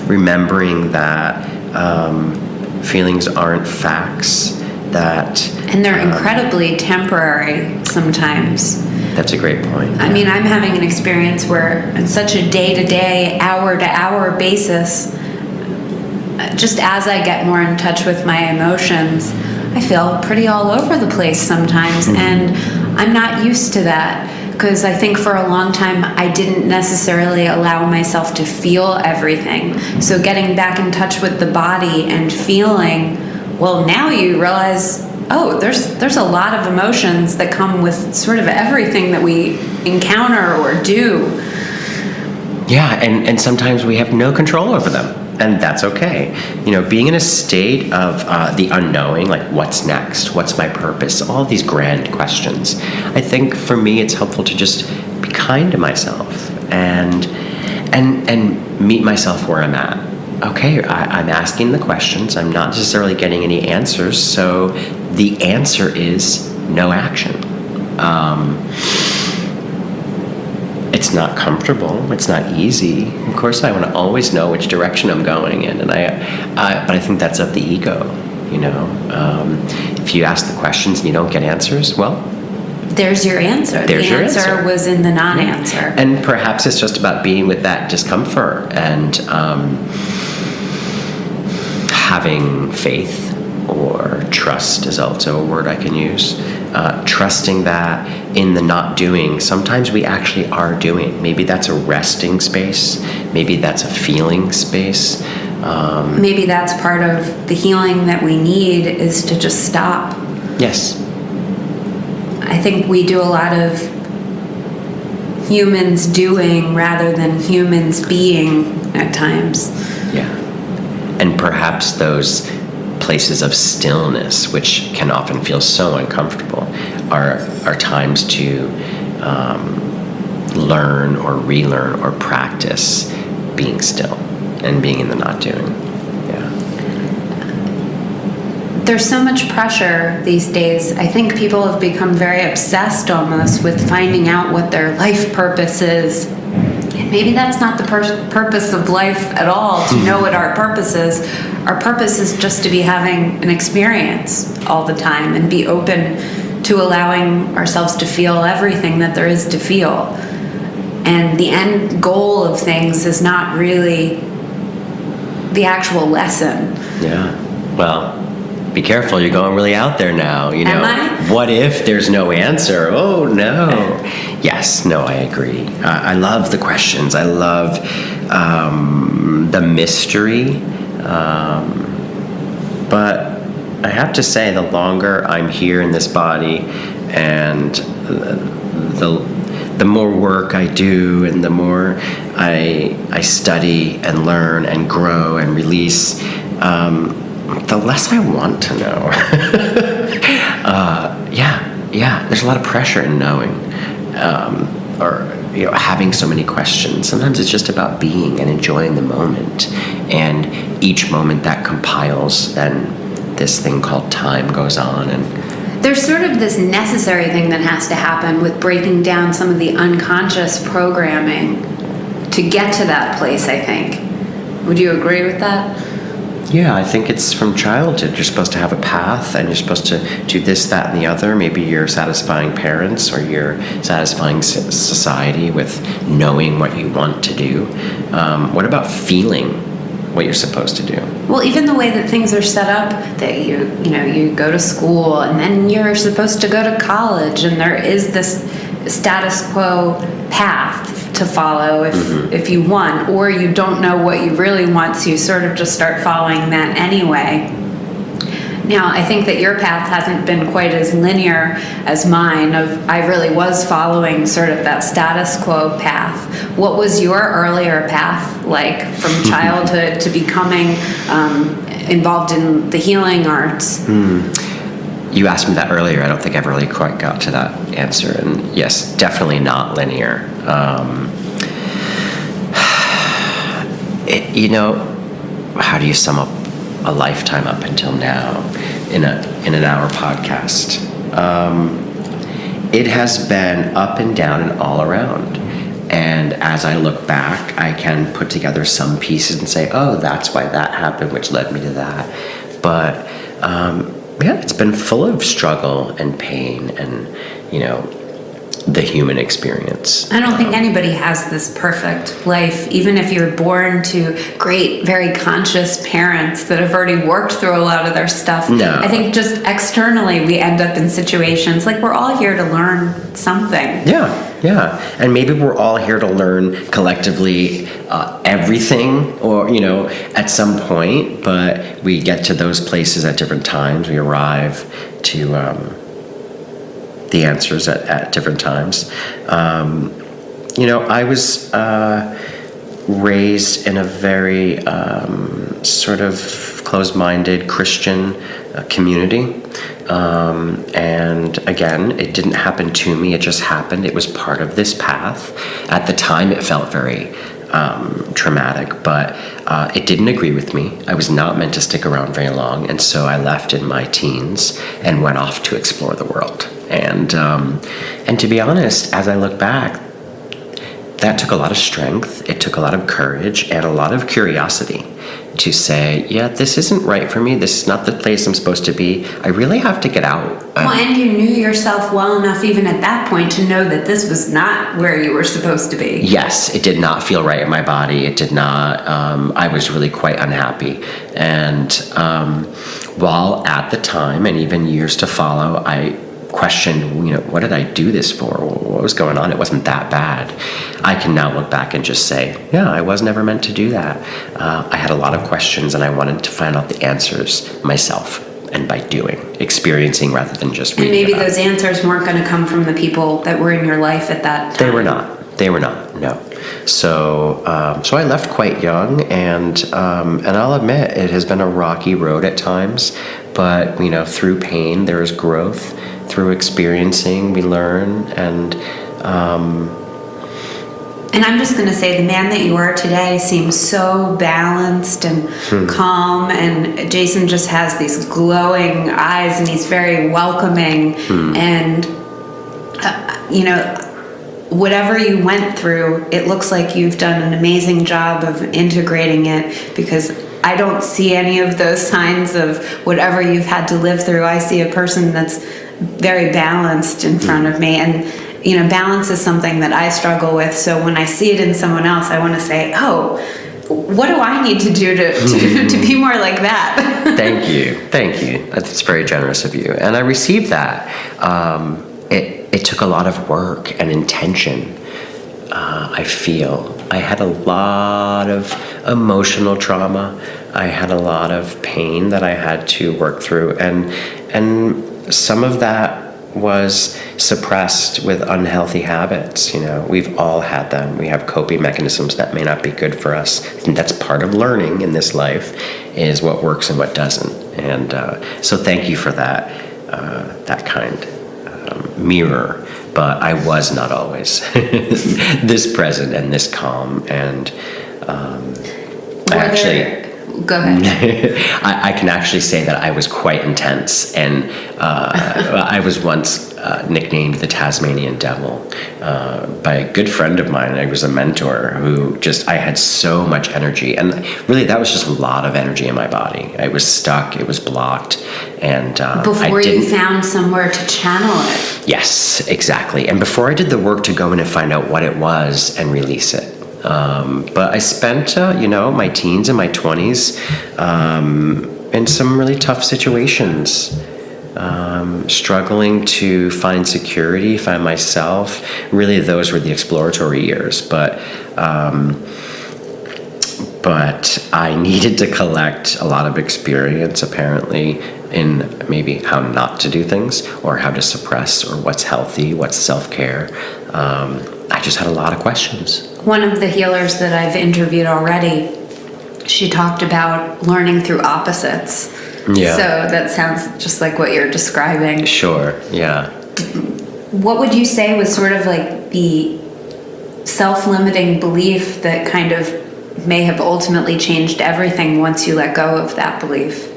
[SPEAKER 2] Remembering that feelings aren't facts,
[SPEAKER 1] and they're incredibly temporary sometimes.
[SPEAKER 2] That's a great point.
[SPEAKER 1] I mean, I'm having an experience where on such a day-to-day, hour-to-hour basis, just as I get more in touch with my emotions, I feel pretty all over the place sometimes, and I'm not used to that. Because I think for a long time I didn't necessarily allow myself to feel everything. So getting back in touch with the body and feeling, well, now you realize, there's a lot of emotions that come with sort of everything that we encounter or do.
[SPEAKER 2] Yeah, and sometimes we have no control over them, and that's okay. Being in a state of the unknowing, like what's next, what's my purpose, all these grand questions. I think for me it's helpful to just be kind to myself and meet myself where I'm at. Okay, I'm asking the questions. I'm not necessarily getting any answers, so the answer is no action. It's not comfortable. It's not easy. Of course, I want to always know which direction I'm going in, but I think that's of the ego. If you ask the questions and you don't get answers, well,
[SPEAKER 1] there's your answer. The answer was in the non-answer.
[SPEAKER 2] And perhaps it's just about being with that discomfort and having faith, or trust is also a word I can use. Trusting that in the not doing, sometimes we actually are doing. Maybe that's a resting space. Maybe that's a feeling space.
[SPEAKER 1] Maybe that's part of the healing that we need, is to just stop.
[SPEAKER 2] Yes.
[SPEAKER 1] I think we do a lot of humans doing rather than humans being at times.
[SPEAKER 2] Yeah. And perhaps those places of stillness, which can often feel so uncomfortable, are times to learn or relearn or practice being still and being in the not doing. Yeah.
[SPEAKER 1] There's so much pressure these days. I think people have become very obsessed almost with finding out what their life purpose is. And maybe that's not the purpose of life at all, to know what our purpose is. Our purpose is just to be having an experience all the time and be open to allowing ourselves to feel everything that there is to feel. And the end goal of things is not really the actual lesson.
[SPEAKER 2] Yeah. Well, be careful, you're going really out there now.
[SPEAKER 1] Am I?
[SPEAKER 2] What if there's no answer? Oh, no. Yes, no, I agree. I love the questions. I love the mystery. But I have to say, the longer I'm here in this body, and the more work I do, and the more I study and learn and grow and release, the less I want to know. There's a lot of pressure in knowing, or having so many questions. Sometimes it's just about being and enjoying the moment, and each moment that compiles, and this thing called time goes on. And
[SPEAKER 1] there's sort of this necessary thing that has to happen with breaking down some of the unconscious programming to get to that place, I think. Would you agree with that?
[SPEAKER 2] Yeah, I think it's from childhood. You're supposed to have a path, and you're supposed to do this, that, and the other. Maybe you're satisfying parents, or you're satisfying society with knowing what you want to do. What about feeling what you're supposed to do?
[SPEAKER 1] Well, even the way that things are set up, that you go to school, and then you're supposed to go to college, and there is this status quo path to follow if you want, or you don't know what you really want, so you sort of just start following that anyway. Now, I think that your path hasn't been quite as linear as mine. I really was following sort of that status quo path. What was your earlier path like, from childhood to becoming involved in the healing arts?
[SPEAKER 2] You asked me that earlier. I don't think I've really quite got to that answer. And yes, definitely not linear. How do you sum up a lifetime up until now in an hour podcast? It has been up and down and all around. And as I look back, I can put together some pieces and say, oh, that's why that happened, which led me to that. But it's been full of struggle and pain and, the human experience.
[SPEAKER 1] I don't think anybody has this perfect life, even if you're born to great, very conscious parents that have already worked through a lot of their stuff.
[SPEAKER 2] No.
[SPEAKER 1] I think just externally we end up in situations like we're all here to learn something.
[SPEAKER 2] Yeah. And maybe we're all here to learn collectively everything, or, at some point, but we get to those places at different times. We arrive to the answers at different times. I was raised in a very sort of closed-minded Christian community. And again, it didn't happen to me, it just happened. It was part of this path. At the time, it felt very traumatic, but it didn't agree with me. I was not meant to stick around very long, and so I left in my teens and went off to explore the world. And to be honest, as I look back, that took a lot of strength. It took a lot of courage and a lot of curiosity to say, yeah, this isn't right for me. This is not the place I'm supposed to be. I really have to get out.
[SPEAKER 1] Well, and you knew yourself well enough even at that point to know that this was not where you were supposed to be.
[SPEAKER 2] Yes, it did not feel right in my body. It did not. I was really quite unhappy. And while at the time and even years to follow, I questioned, what did I do this for? What was going on? It wasn't that bad. I can now look back and just say, yeah, I was never meant to do that. I had a lot of questions and I wanted to find out the answers myself, and by experiencing rather than just reading.
[SPEAKER 1] And maybe those answers weren't going to come from the people that were in your life at that time.
[SPEAKER 2] They were not, no. So I left quite young, and I'll admit it has been a rocky road at times, but through pain there is growth. Through experiencing, we learn, and
[SPEAKER 1] I'm just going to say, the man that you are today seems so balanced and calm, and Jason just has these glowing eyes, and he's very welcoming, and whatever you went through, it looks like you've done an amazing job of integrating it, because I don't see any of those signs of whatever you've had to live through. I see a person that's very balanced in front of me, and balance is something that I struggle with. So when I see it in someone else, I want to say, oh, what do I need to do to be more like that?
[SPEAKER 2] Thank you. That's very generous of you, and I received that. It took a lot of work and intention. I feel I had a lot of emotional trauma. I had a lot of pain that I had to work through, and some of that was suppressed with unhealthy habits. We've all had them. We have coping mechanisms that may not be good for us, and that's part of learning in this life, is what works and what doesn't. And so thank you for that kind mirror. But I was not always this present and this calm, and
[SPEAKER 1] Go ahead.
[SPEAKER 2] I can actually say that I was quite intense, and I was once nicknamed the Tasmanian Devil by a good friend of mine. I was a mentor who I had so much energy, and really that was just a lot of energy in my body. I was stuck, it was blocked, and
[SPEAKER 1] before you found somewhere to channel it.
[SPEAKER 2] Yes, exactly. And before I did the work to go in and find out what it was and release it. But I spent, my teens and my 20s in some really tough situations, struggling to find security, find myself. Really, those were the exploratory years. But I needed to collect a lot of experience, apparently, in maybe how not to do things, or how to suppress, or what's healthy, what's self-care. I just had a lot of questions.
[SPEAKER 1] One of the healers that I've interviewed already, she talked about learning through opposites.
[SPEAKER 2] Yeah.
[SPEAKER 1] So that sounds just like what you're describing.
[SPEAKER 2] Sure, yeah.
[SPEAKER 1] What would you say was sort of like the self-limiting belief that kind of may have ultimately changed everything once you let go of that belief?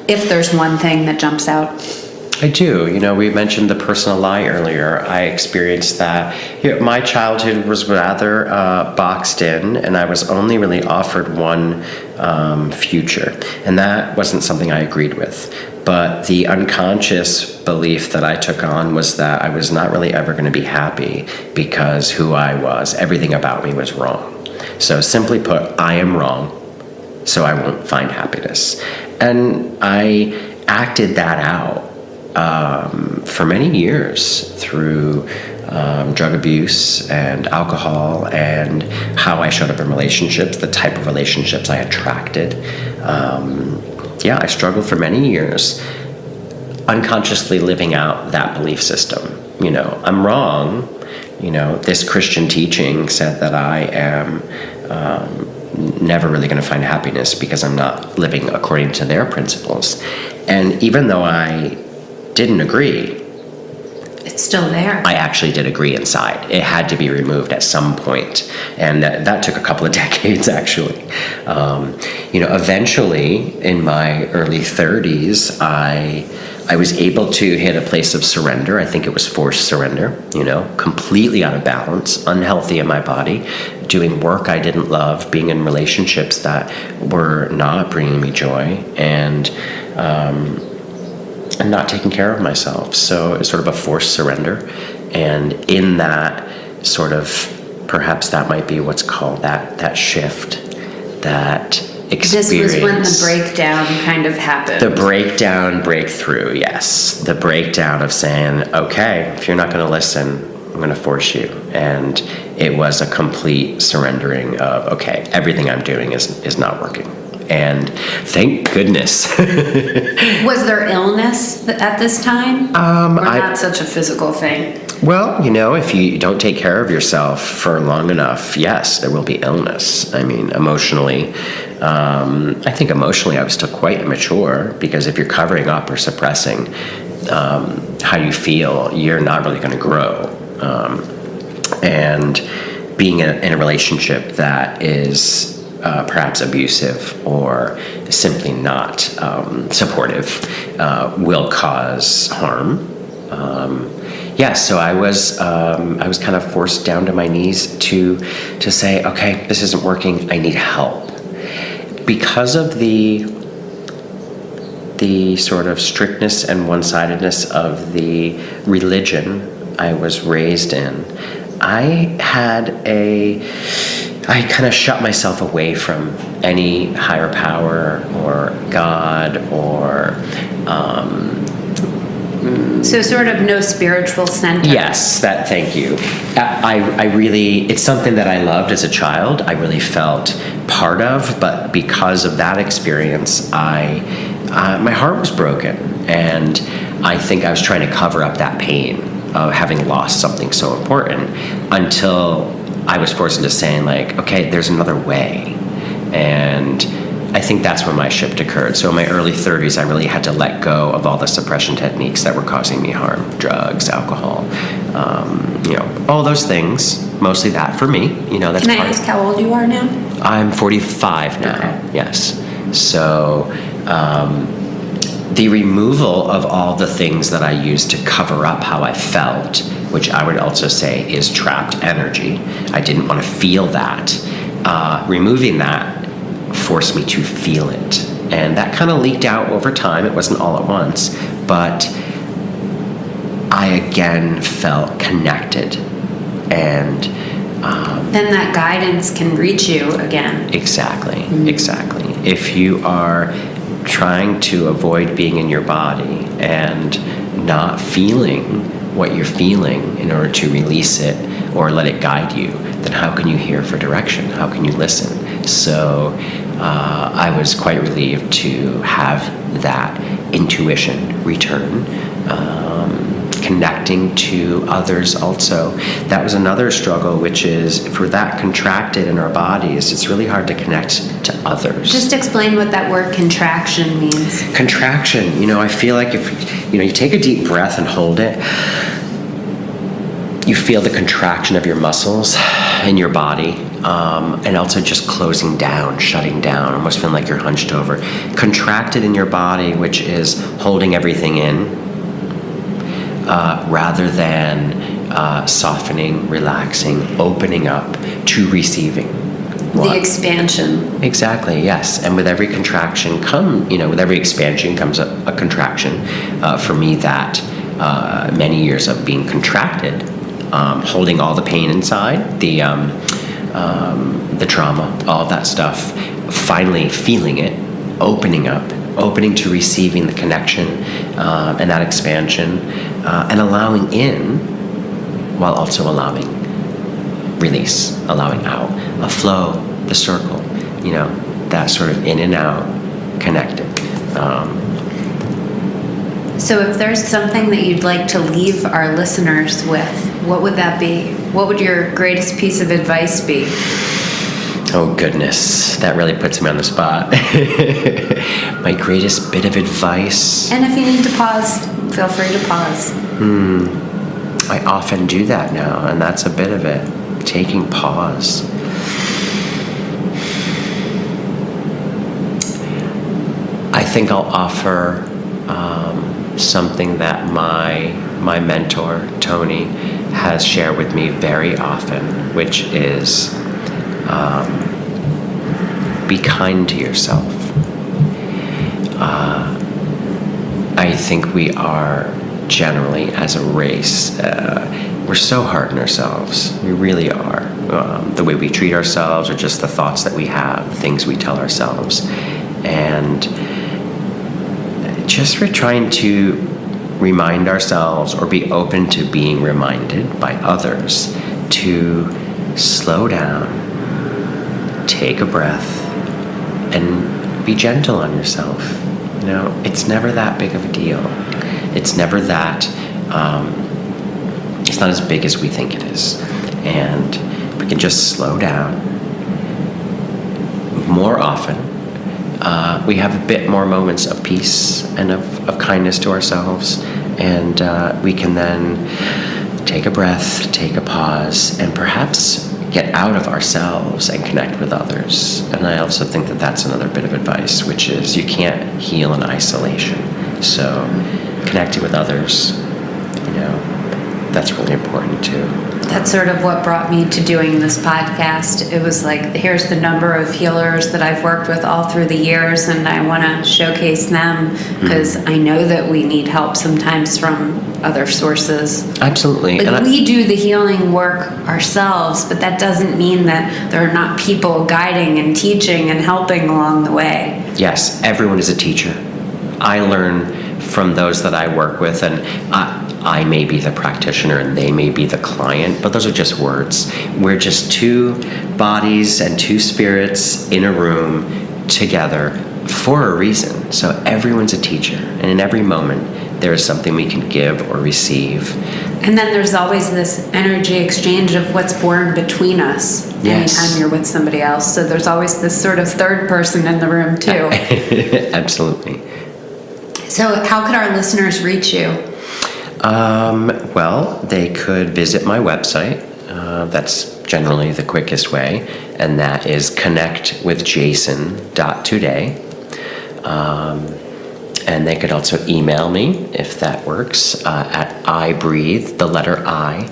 [SPEAKER 1] If there's one thing that jumps out.
[SPEAKER 2] I do. We mentioned the personal lie earlier. I experienced that. My childhood was rather boxed in, and I was only really offered one future, and that wasn't something I agreed with. But the unconscious belief that I took on was that I was not really ever going to be happy, because who I was, everything about me was wrong. So simply put, I am wrong, so I won't find happiness. And I acted that out for many years through drug abuse and alcohol, and how I showed up in relationships, the type of relationships I attracted. I struggled for many years unconsciously living out that belief system. I'm wrong. This Christian teaching said that I am never really going to find happiness because I'm not living according to their principles. And even though I didn't agree,
[SPEAKER 1] it's still there.
[SPEAKER 2] I actually did agree inside. It had to be removed at some point, and that took a couple of decades, actually. Eventually, in my early 30s, I I was able to hit a place of surrender. I think it was forced surrender, completely out of balance, unhealthy in my body, doing work I didn't love, being in relationships that were not bringing me joy, and not taking care of myself. So it's sort of a forced surrender. And in that sort of, perhaps that might be what's called that shift, that experience.
[SPEAKER 1] This was when the breakdown kind of happened.
[SPEAKER 2] The breakthrough, yes. The breakdown of saying, okay, if you're not going to listen, I'm going to force you. And it was a complete surrendering of, okay, everything I'm doing is not working. And thank goodness.
[SPEAKER 1] Was there illness at this time? Or not such a physical thing?
[SPEAKER 2] Well, if you don't take care of yourself for long enough, yes, there will be illness. I mean, emotionally, I think emotionally I was still quite immature, because if you're covering up or suppressing how you feel, you're not really going to grow. And being in a relationship that is perhaps abusive or simply not supportive will cause harm. So I was kind of forced down to my knees to say, okay, this isn't working. I need help. Because of the sort of strictness and one-sidedness of the religion I was raised in, I kind of shut myself away from any higher power or God or
[SPEAKER 1] so sort of no spiritual center.
[SPEAKER 2] Yes, thank you. I really, it's something that I loved as a child. I really felt part of, but because of that experience, my heart was broken, and I think I was trying to cover up that pain of having lost something so important, until I was forced into saying, like, okay, there's another way. And I think that's where my shift occurred. So in my early 30s, I really had to let go of all the suppression techniques that were causing me harm. Drugs, alcohol, all those things. Mostly that for me. That's
[SPEAKER 1] Can I ask how old you are now?
[SPEAKER 2] I'm 45 now,
[SPEAKER 1] okay.
[SPEAKER 2] Yes. So the removal of all the things that I used to cover up how I felt, which I would also say is trapped energy. I didn't want to feel that. Removing that forced me to feel it. And that kind of leaked out over time. It wasn't all at once. But I again felt connected. And
[SPEAKER 1] then that guidance can reach you again.
[SPEAKER 2] Exactly. If you are trying to avoid being in your body and not feeling what you're feeling in order to release it or let it guide you, then how can you hear for direction? How can you listen? So I was quite relieved to have that intuition return, connecting to others also. That was another struggle, which is if we're that contracted in our bodies, it's really hard to connect to others.
[SPEAKER 1] Just explain what that word contraction means.
[SPEAKER 2] Contraction, I feel like if you take a deep breath and hold it, you feel the contraction of your muscles in your body, and also just closing down, shutting down, almost feeling like you're hunched over. Contracted in your body, which is holding everything in, rather than softening, relaxing, opening up to receiving.
[SPEAKER 1] The expansion.
[SPEAKER 2] Exactly, yes. And with every contraction with every expansion comes a contraction. For me, that many years of being contracted, holding all the pain inside, the trauma, all of that stuff, finally feeling it, opening to receiving the connection and that expansion, and allowing in while also allowing release, allowing out, a flow, the circle, that sort of in and out, connected.
[SPEAKER 1] So if there's something that you'd like to leave our listeners with, what would that be? What would your greatest piece of advice be?
[SPEAKER 2] Oh, goodness. That really puts me on the spot. My greatest bit of advice.
[SPEAKER 1] And if you need to pause, feel free to pause.
[SPEAKER 2] I often do that now, and that's a bit of it. Taking pause. I think I'll offer something that my mentor, Tony, has shared with me very often, which is be kind to yourself. I think we are generally, as a race, we're so hard on ourselves. We really are. The way we treat ourselves, or just the thoughts that we have, things we tell ourselves. And just we're trying to remind ourselves, or be open to being reminded by others, to slow down, take a breath, and be gentle on yourself. You know, it's never that big of a deal. It's never that, it's not as big as we think it is. And we can just slow down. More often, we have a bit more moments of peace and of kindness to ourselves. And we can then take a breath, take a pause, and perhaps get out of ourselves and connect with others. And I also think that that's another bit of advice, which is you can't heal in isolation. So connecting with others, you know, that's really important too.
[SPEAKER 3] That's sort of what brought me to doing this podcast. It was like, here's the number of healers that I've worked with all through the years, and I want to showcase them because I know that we need help sometimes from other sources.
[SPEAKER 2] Absolutely.
[SPEAKER 3] Like, we do the healing work ourselves, but that doesn't mean that there are not people guiding and teaching and helping along the way.
[SPEAKER 2] Yes, everyone is a teacher. I learn from those that I work with, and I may be the practitioner and they may be the client, but those are just words. We're just two bodies and two spirits in a room together for a reason. So everyone's a teacher, and in every moment there is something we can give or receive.
[SPEAKER 3] And then there's always this energy exchange of what's born between us.
[SPEAKER 2] Yes.
[SPEAKER 3] Anytime you're with somebody else. So there's always this sort of third person in the room too.
[SPEAKER 2] Absolutely.
[SPEAKER 3] So how could our listeners reach you?
[SPEAKER 2] Well, they could visit my website. That's generally the quickest way, and that is connectwithjason.today. And they could also email me, if that works, at ibreathe, the letter I,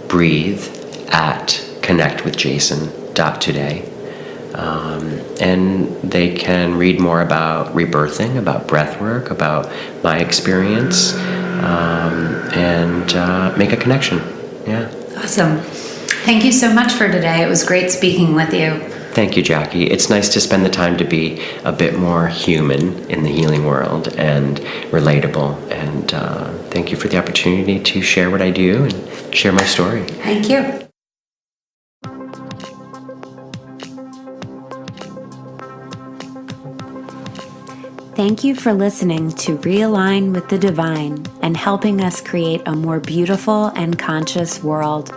[SPEAKER 2] breathe, at connectwithjason.today. And they can read more about rebirthing, about breathwork, about my experience, and make a connection. Yeah.
[SPEAKER 3] Awesome. Thank you so much for today. It was great speaking with you.
[SPEAKER 2] Thank you, Jackie. It's nice to spend the time to be a bit more human in the healing world and relatable. And thank you for the opportunity to share what I do and share my story.
[SPEAKER 3] Thank you.
[SPEAKER 1] Thank you for listening to Realign with the Divine and helping us create a more beautiful and conscious world.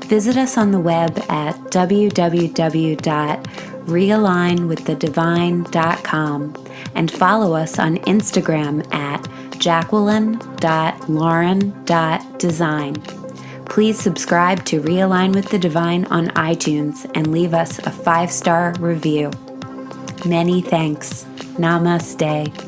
[SPEAKER 1] Visit us on the web at www.realignwiththedivine.com and follow us on Instagram at jacqueline.lauren.design. Please subscribe to Realign with the Divine on iTunes and leave us a 5-star review. Many thanks. Namaste.